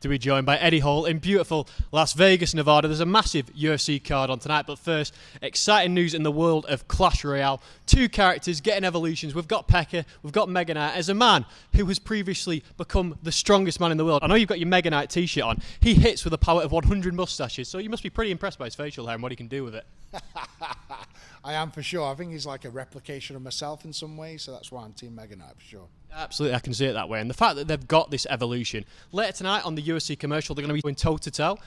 To be joined by Eddie Hall in beautiful Las Vegas, Nevada. There's a massive UFC card on tonight, but first, exciting news in the world of Clash Royale. Two characters getting evolutions. We've got Pekka, we've got Mega Knight as a man who has previously become the strongest man in the world. I know you've got your Mega Knight t-shirt on. He hits with a power of 100 mustaches, so you must be pretty impressed by his facial hair and what he can do with it. I am for sure. I think he's like a replication of myself in some way, so that's why I'm Team Mega Knight for sure. Absolutely, I can see it that way. And the fact that they've got this evolution. Later tonight on the UFC commercial, they're going to be going toe-to-toe.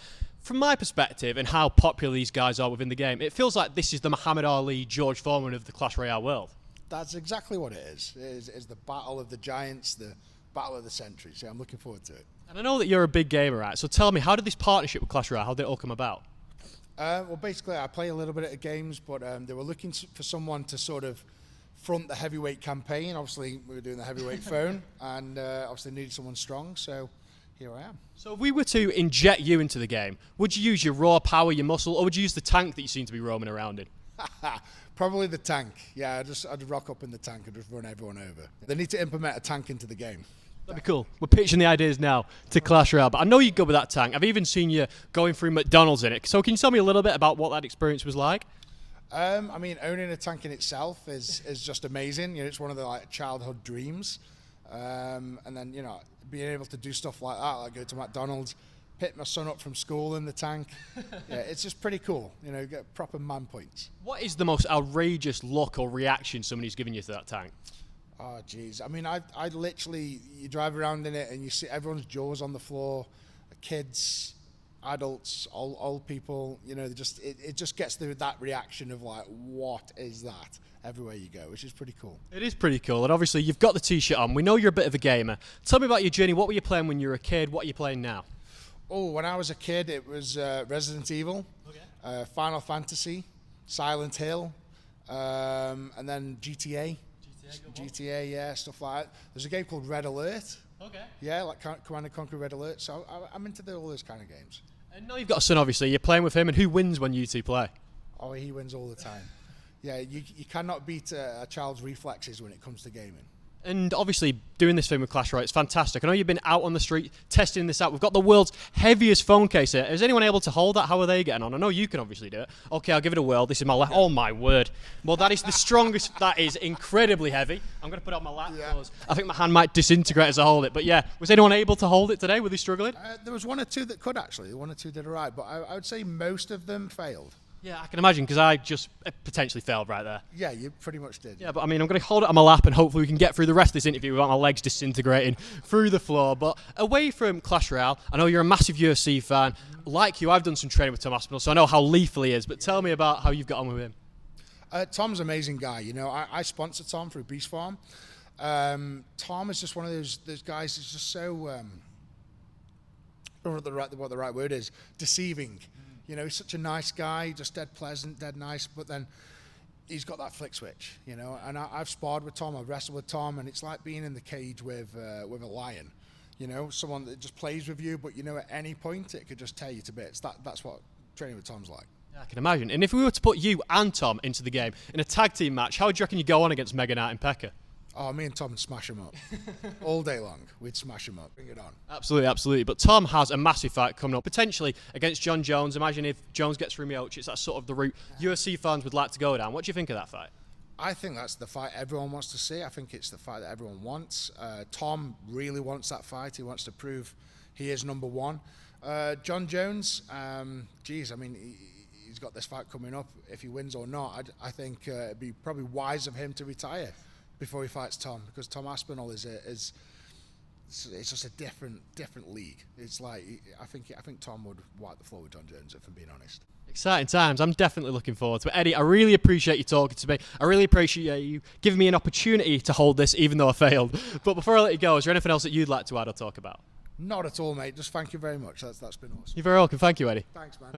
From my perspective and how popular these guys are within the game, it feels like this is the Muhammad Ali, George Foreman of the Clash Royale world. That's exactly what it is. It is the battle of the giants, the battle of the centuries. So I'm looking forward to it. And I know that you're a big gamer, right? So tell me, how did this partnership with Clash Royale, how did it all come about? Well, basically, I play a little bit of games, but they were looking for someone to sort of front the heavyweight campaign. Obviously, we were doing the heavyweight phone, and obviously needed someone strong, so here I am. So if we were to inject you into the game, would you use your raw power, your muscle, or would you use the tank that you seem to be roaming around in? Probably the tank. Yeah, I'd rock up in the tank and just run everyone over. They need to implement a tank into the game. That'd be cool. We're pitching the ideas now to Clash Royale, but I know you'd go with that tank. I've even seen you going through McDonald's in it. So can you tell me a little bit about what that experience was like? I mean, owning a tank in itself is just amazing. You know, it's one of the childhood dreams. And then, being able to do stuff like that, like go to McDonald's, pick my son up from school in the tank. Yeah, it's just pretty cool. Get proper man points. What is the most outrageous look or reaction somebody's giving you to that tank? Oh, geez. I mean, I literally, you drive around in it and you see everyone's jaws on the floor, kids, adults, old people, it just gets that reaction of like, what is that? Everywhere you go, which is pretty cool. It is pretty cool. And obviously you've got the t-shirt on. We know you're a bit of a gamer. Tell me about your journey. What were you playing when you were a kid? What are you playing now? Oh, when I was a kid, it was Resident Evil, Final Fantasy, Silent Hill, and then GTA. GTA, yeah, stuff like that. There's a game called Red Alert. Okay. Yeah, like Command & Conquer Red Alert. So I'm into all those kind of games. And now you've got a son, obviously. You're playing with him, and who wins when you two play? Oh, he wins all the time. Yeah, you cannot beat a child's reflexes when it comes to gaming. And obviously, doing this thing with Clash Royale, it's fantastic. I know you've been out on the street testing this out. We've got the world's heaviest phone case here. Is anyone able to hold that? How are they getting on? I know you can obviously do it. Okay, I'll give it a whirl. This is my left. Oh, my word. Well, that is the strongest. That is incredibly heavy. I'm going to put it on my lap because I think my hand might disintegrate as I hold it. But yeah, was anyone able to hold it today? Were they struggling? There was one or two that could, actually. One or two did all right. But I would say most of them failed. Yeah, I can imagine, because I just potentially failed right there. Yeah, you pretty much did. Yeah, but I mean, I'm going to hold it on my lap and hopefully we can get through the rest of this interview without my legs disintegrating through the floor. But away from Clash Royale, I know you're a massive UFC fan. Like you, I've done some training with Tom Aspinall, so I know how lethal he is. But tell me about how you've got on with him. Tom's an amazing guy. I sponsor Tom through Beast Farm. Tom is just one of those guys who's just so, I don't know what the right word is, deceiving. He's such a nice guy, just dead pleasant, dead nice, but then he's got that flick switch, and I've sparred with Tom, I've wrestled with Tom, and it's like being in the cage with a lion, someone that just plays with you, but at any point it could just tear you to bits. That's what training with Tom's like. Yeah, I can imagine. And if we were to put you and Tom into the game in a tag team match, how do you reckon you go on against Mega Knight and Pekka? Oh, me and Tom would smash him up. All day long, we'd smash him up. Bring it on. Absolutely, absolutely. But Tom has a massive fight coming up, potentially against Jon Jones. Imagine if Jones gets through Miocic, that's sort of the route UFC fans would like to go down. What do you think of that fight? I think that's the fight everyone wants to see. I think it's the fight that everyone wants. Tom really wants that fight. He wants to prove he is number one. Jon Jones, he's got this fight coming up. If he wins or not, I think it'd be probably wise of him to retire before he fights Tom, because Tom Aspinall is it's just a different league. It's like I think Tom would wipe the floor with Jon Jones, if I'm being honest. Exciting times. I'm definitely looking forward to it. Eddie, I really appreciate you talking to me. I really appreciate you giving me an opportunity to hold this, even though I failed. But before I let you go, is there anything else that you'd like to add or talk about? Not at all, mate. Just thank you very much. That's been awesome. You're very welcome. Thank you, Eddie. Thanks, man.